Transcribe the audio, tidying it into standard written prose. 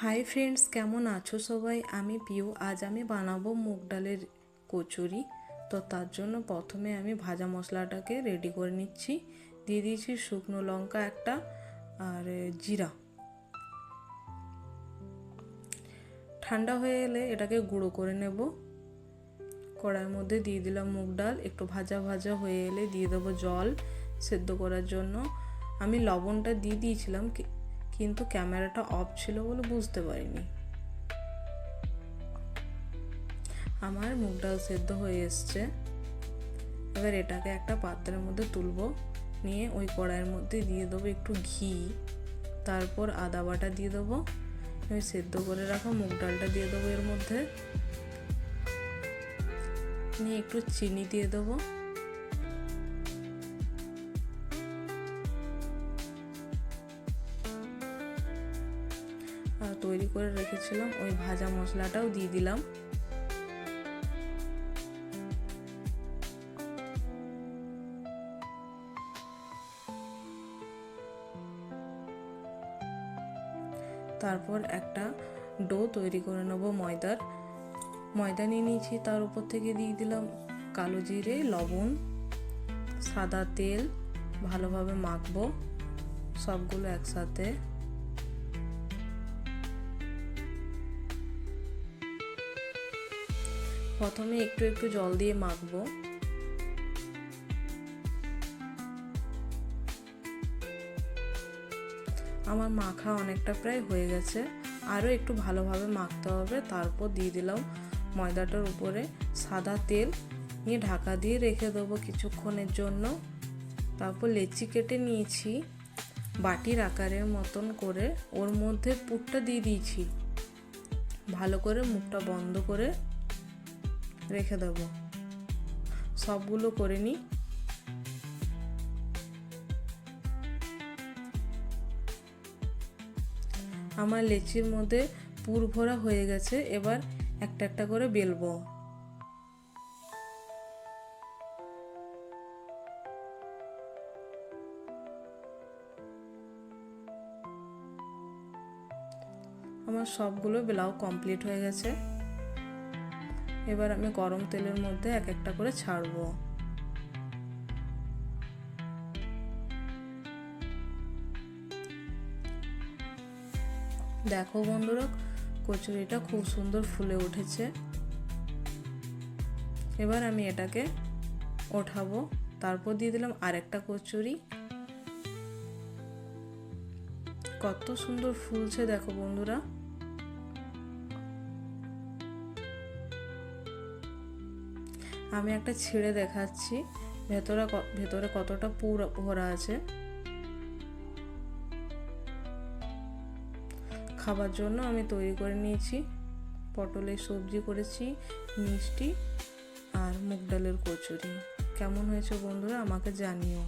Hi friends, কেমন আছো সবাই? আমি পিউ। আজ আমি বানাবো মুগ ডালের কচুরি। তো তার জন্য প্রথমে আমি ভাজা মশলাটাকে রেডি করে নিচ্ছি। দিয়ে দিয়েছি শুকনো লঙ্কা একটা আর জিরা। ঠান্ডা হয়ে এলে এটাকে গুঁড়ো করে নেব। কড়াইয়ের মধ্যে দিয়ে দিলাম মুগ ডাল। একটু ভাজা ভাজা হয়ে এলে দিয়ে দেবো জল সেদ্ধ করার জন্য। আমি লবণটা দিয়ে দিয়েছিলাম, কিন্তু ক্যামেরাটা অফ ছিল বলে বুঝতে পারিনি। আমার মুগ ডাল সেদ্ধ হয়ে এসছে। এবার এটাকে একটা পাত্রের মধ্যে তুলবো, নিয়ে ওই কড়াইয়ের মধ্যে দিয়ে দেবো একটু ঘি, তারপর আদা বাটা দিয়ে দেবো। ওই সেদ্ধ করে রাখা মুগ ডালটা দিয়ে দেবো এর মধ্যে, নিয়ে একটু চিনি দিয়ে দেবো। আর তৈরি করে রেখেছিলাম ওই ভাজা মশলাটাও দিয়ে দিলাম। তারপর একটা ডো তৈরি করে নেবো ময়দা নিয়ে নিয়েছি। তার উপর থেকে দিয়ে দিলাম কালো জিরে, লবণ, সাদা তেল। ভালোভাবে মাখবো সবগুলো একসাথে। প্রথমে একটু একটু জল দিয়ে মাখবো। আমার মাখা অনেকটা প্রায় হয়ে গেছে, আরও একটু ভালোভাবে মাখতে হবে। তারপর দিয়ে দিলাম ময়দাটার উপরে সাদা তেল, নিয়ে ঢাকা দিয়ে রেখে দেবো কিছুক্ষণের জন্য। তারপর লেচি কেটে নিয়েছি বাটির আকারের মতন করে, ওর মধ্যে পুরটা দিয়ে দিয়েছি। ভালো করে মুখটা বন্ধ করে রেখে দেবো। সবগুলো করে নিই। আমার লেচির মধ্যে পুর ভরা হয়ে গেছে। এবার একটা একটা করে বেলবো। আমার সবগুলো বেলাও কমপ্লিট হয়ে গেছে। এবার আমি গরম তেলের মধ্যে এক একটা করে ছাড়বো। দেখো বন্ধুরা, কচুরিটা খুব সুন্দর ফুলে উঠেছে। এবার আমি এটাকে ওঠাবো। তারপর দিয়ে দিলাম আরেকটা কচুরি। কত সুন্দর ফুলছে দেখো বন্ধুরা। আমি একটা ছিঁড়ে দেখাচ্ছি ভেতরে কতটা পুর ভরা আছে। খাবার জন্য আমি তৈরি করে নিয়েছি পটলের সবজি করেছি, মিষ্টি আর মুগ ডালের কচুরি। কেমন হয়েছে বন্ধুরা আমাকে জানিও।